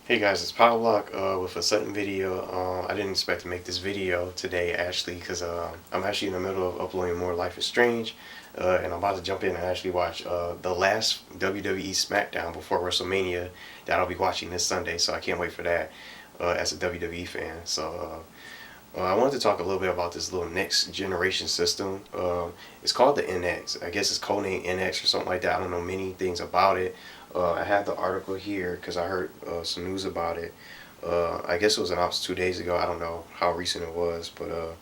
Hey guys, it's Powerblock with a sudden video. I didn't expect to make this video today actually because I'm actually in the middle of uploading more Life is Strange, and I'm about to jump in and actually watch the last WWE SmackDown before WrestleMania that I'll be watching this Sunday. So I can't wait for that as a WWE fan. I wanted to talk a little bit about this little next generation system. It's called the NX. I guess it's codenamed NX or something like that. I don't know many things about it. I have the article here because I heard some news about it. I guess it was announced 2 days ago. I don't know how recent it was, but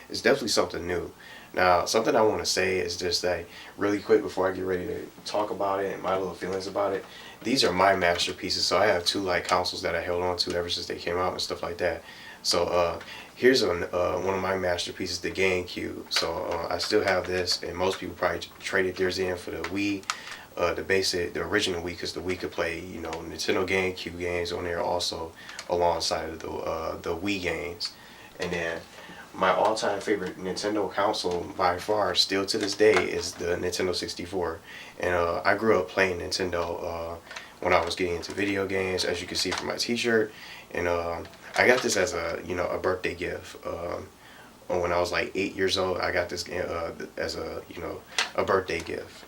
it's definitely something new. Now, something I want to say is just that really quick before I get ready to talk about it and my little feelings about it. These are my masterpieces. So I have two like consoles that I held on to ever since they came out and stuff like that. So here's one of my masterpieces, the GameCube. So I still have this, and most people probably traded theirs in for the Wii, the original Wii, because the Wii could play, Nintendo GameCube games on there also alongside of the Wii games. And then my all-time favorite Nintendo console by far, still to this day, is the Nintendo 64. And I grew up playing Nintendo when I was getting into video games, as you can see from my T-shirt. And I got this as a birthday gift. When I was like 8 years old, I got this as a birthday gift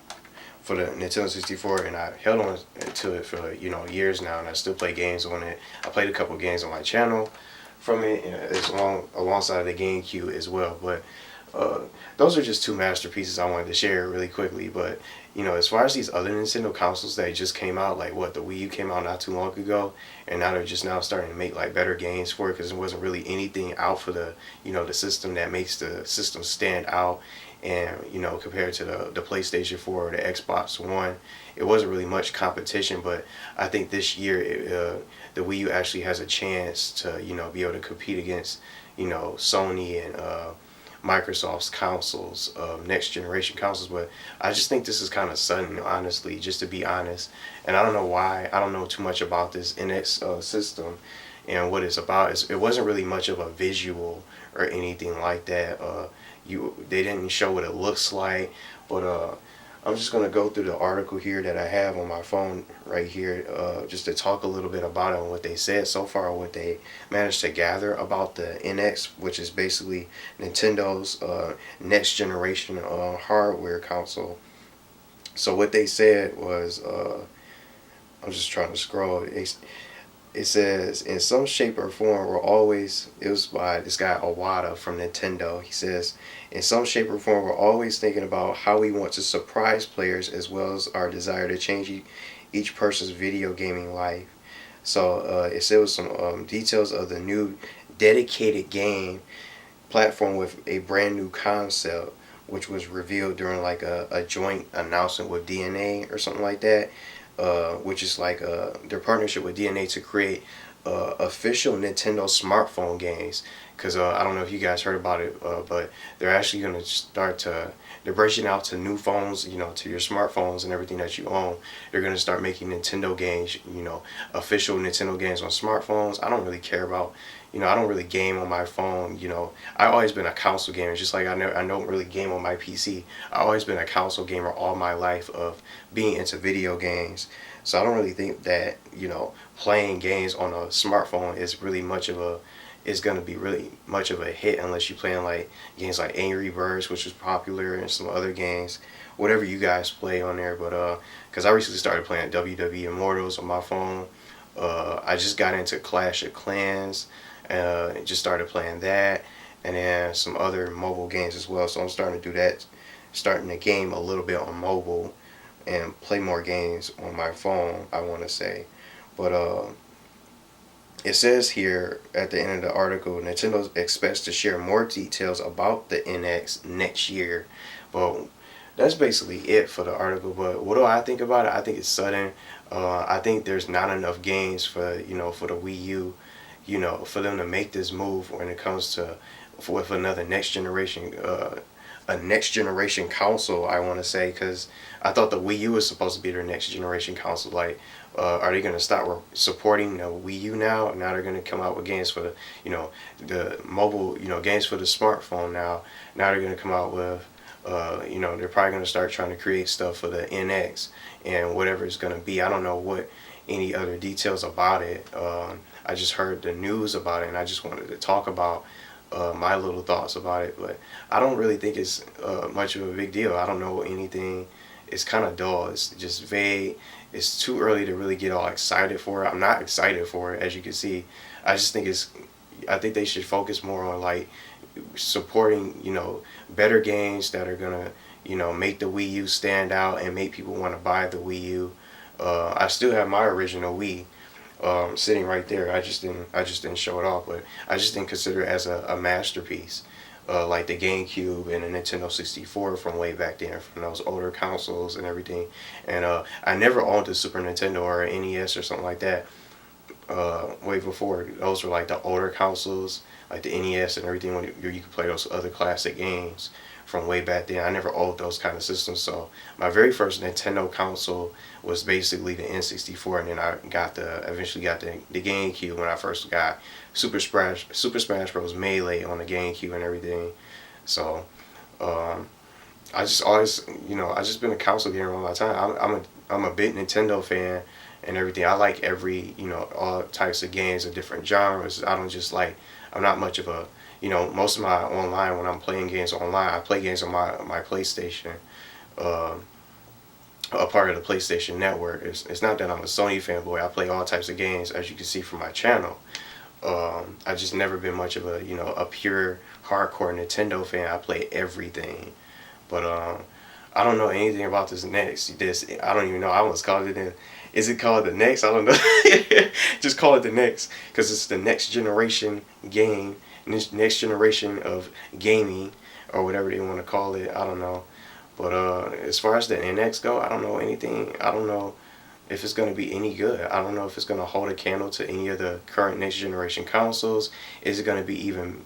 for the Nintendo 64, and I held on to it for years now, and I still play games on it. I played a couple games on my channel from it, and it's alongside the GameCube as well. But those are just two masterpieces I wanted to share really quickly. But as far as these other Nintendo consoles that just came out, like the Wii U came out not too long ago, and now they're just now starting to make like better games for it because there wasn't really anything out for the system that makes the system stand out. And compared to the PlayStation 4 or the Xbox One, it wasn't really much competition. But I think this year the Wii U actually has a chance to be able to compete against Sony and Microsoft's consoles, next generation consoles. But I just think this is kind of sudden, honestly, just to be honest. And I don't know why. I don't know too much about this NX system and what it's about. It wasn't really much of a visual or anything like that. They didn't show what it looks like, but I'm just gonna go through the article here that I have on my phone right here, just to talk a little bit about it and what they said so far, what they managed to gather about the NX, which is basically Nintendo's next generation hardware console. So what they said was, I'm just trying to scroll. It says, in some shape or form, it was by this guy Awada from Nintendo. He says, in some shape or form, we're always thinking about how we want to surprise players as well as our desire to change each person's video gaming life. So it said with some details of the new dedicated game platform with a brand new concept, which was revealed during like a joint announcement with DNA or something like that, which is like their partnership with DNA to create official Nintendo smartphone games. Because I don't know if you guys heard about it, but they're actually going to they're branching out to new phones, to your smartphones and everything that you own. They're going to start making Nintendo games, official Nintendo games on smartphones. I don't really care about, I don't really game on my phone. I've always been a console gamer, just like I don't really game on my PC. I've always been a console gamer all my life of being into video games. So I don't really think that, playing games on a smartphone is going to be really much of a hit unless you're playing like games like Angry Birds, which was popular, and some other games, whatever you guys play on there. But because I recently started playing WWE Immortals on my phone. I just got into Clash of Clans, and just started playing that, and then some other mobile games as well. So I'm starting to do that, starting to game a little bit on mobile and play more games on my phone, I want to say. But it says here at the end of the article, Nintendo expects to share more details about the NX next year. But that's basically it for the article. But what do I think about it? I think it's sudden. I think there's not enough games for the Wii U, for them to make this move when it comes to with another a next generation console, I want to say, because I thought the Wii U was supposed to be their next generation console. Like, are they going to stop supporting the Wii U now? Now they're going to come out with games for the mobile, games for the smartphone now. Now they're going to come out with, they're probably going to start trying to create stuff for the NX and whatever it's going to be. I don't know what, any other details about it. I just heard the news about it, and I just wanted to talk about my little thoughts about it. But I don't really think it's much of a big deal. I don't know anything. It's kind of dull. It's just vague. It's too early to really get all excited for it. I'm not excited for it, as you can see. I just think it's. I think they should focus more on like supporting, better games that are gonna, make the Wii U stand out and make people want to buy the Wii U. I still have my original Wii sitting right there. I just didn't show it off, but I just didn't consider it as a masterpiece. Like the GameCube and the Nintendo 64 from way back then, from those older consoles and everything. And I never owned a Super Nintendo or an NES or something like that. Way before, those were like the older consoles, like the NES and everything, when you could play those other classic games from way back then. I never owned those kind of systems, so my very first Nintendo console was basically the N64, and then I eventually got the GameCube when I first got Super Smash Bros. Melee on the GameCube and everything. So um, I just always, I just been a console gamer all my time. I'm a big Nintendo fan and everything. I like every, all types of games of different genres. I don't just like, I'm not much of a, most of my online, when I'm playing games online, I play games on my PlayStation, um, a part of the PlayStation Network. It's not that I'm a Sony fanboy. I play all types of games, as you can see from my channel. I've just never been much of a, a pure hardcore Nintendo fan. I play everything. But I don't know anything about this. I don't even know. I almost called it in. Is it called the next? I don't know. Just call it the next, because it's the next generation game, next generation of gaming, or whatever they want to call it. I don't know. But as far as the NX go, I don't know anything. I don't know if it's going to be any good. I don't know if it's going to hold a candle to any of the current next generation consoles. Is it going to be even,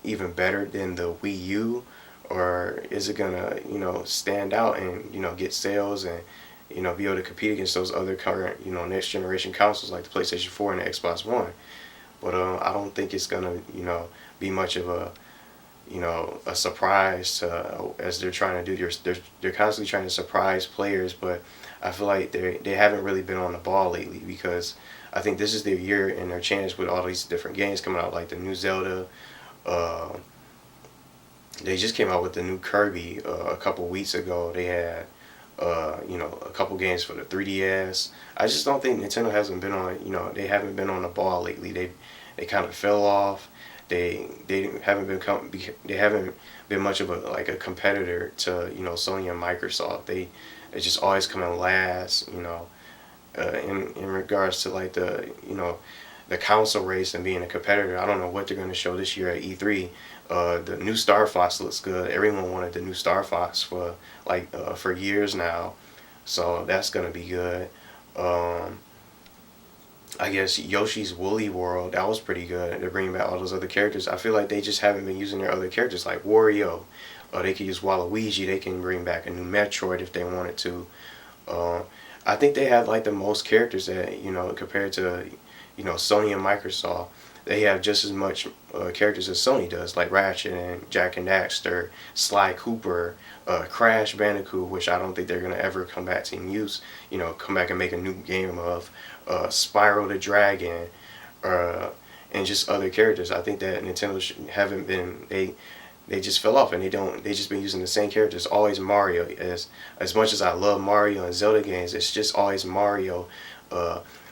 even better than the Wii U? Or is it going to, stand out and, get sales and, be able to compete against those other current, next generation consoles like the PlayStation 4 and the Xbox One? But I don't think it's going to, be much of a surprise to, as they're trying to do. They're constantly trying to surprise players, but I feel like they haven't really been on the ball lately, because I think this is their year and their chance with all these different games coming out, like the new Zelda. Uh, they just came out with the new Kirby a couple weeks ago. They had a couple games for the 3DS. I just don't think Nintendo hasn't been on, they haven't been on the ball lately. They kind of fell off. They haven't been much of a competitor to, Sony and Microsoft. They just always come in last, in regards to like the console race and being a competitor. I don't know what they're going to show this year at E3. The new Star Fox looks good. Everyone wanted the new Star Fox for years now, so that's gonna be good. Um, I guess Yoshi's Woolly World, that was pretty good. They're bringing back all those other characters. I feel like they just haven't been using their other characters like Wario. They could use Waluigi. They can bring back a new Metroid if they wanted to. Uh, I think they have like the most characters that, compared to, Sony and Microsoft. They have just as much characters as Sony does, like Ratchet and Jack and Daxter, Sly Cooper, Crash Bandicoot, which I don't think they're gonna ever come back to use. Come back and make a new game of Spyro the Dragon, uh, and just other characters. I think that Nintendo haven't been they just fell off, and they just been using the same characters. Always Mario. As much as I love Mario and Zelda games, it's just always Mario,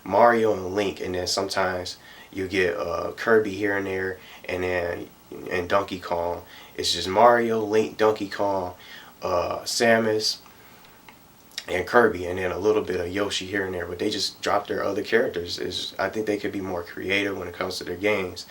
Mario and Link, and then sometimes you get Kirby here and there, and Donkey Kong. It's just Mario, Link, Donkey Kong, Samus, and Kirby, and then a little bit of Yoshi here and there. But they just dropped their other characters. I think they could be more creative when it comes to their games.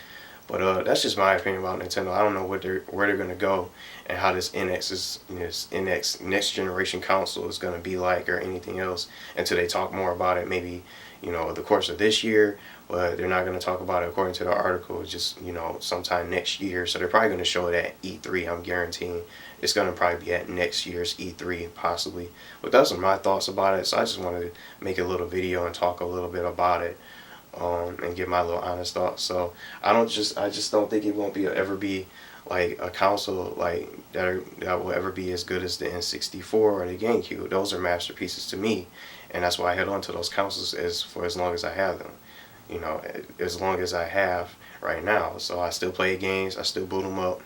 But that's just my opinion about Nintendo. I don't know where they're gonna go, and how this NX next generation console is gonna be like, or anything else, until they talk more about it. Maybe the course of this year, but they're not gonna talk about it according to the article. Just sometime next year. So they're probably gonna show it at E3. I'm guaranteeing it's gonna probably be at next year's E3 possibly. But those are my thoughts about it. So I just wanted to make a little video and talk a little bit about it. And give my little honest thoughts. So I just don't think it won't ever be like a console like that will ever be as good as the N64 or the GameCube. Those are masterpieces to me, and that's why I held on to those consoles as long as I have them. You know, as long as I have right now. So I still play games. I still boot them up.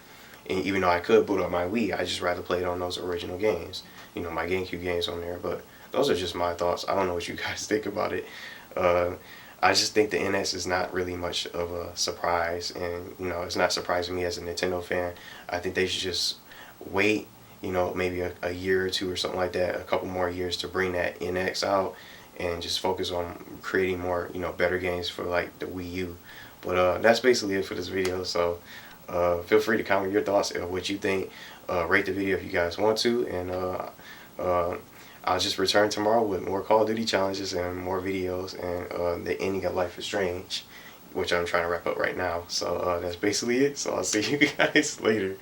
And even though I could boot up my Wii, I just rather play it on those original games. You know, my GameCube games on there. But those are just my thoughts. I don't know what you guys think about it. Uh, I just think the NX is not really much of a surprise, and you know, it's not surprising me as a Nintendo fan. I think they should just wait, you know, maybe a year or two or something like that, a couple more years to bring that NX out, and just focus on creating more, you know, better games for like the Wii U. But that's basically it for this video. So feel free to comment your thoughts of what you think. Rate the video if you guys want to, and uh, I'll just return tomorrow with more Call of Duty challenges and more videos, and the ending of Life is Strange, which I'm trying to wrap up right now. So that's basically it. So I'll see you guys later.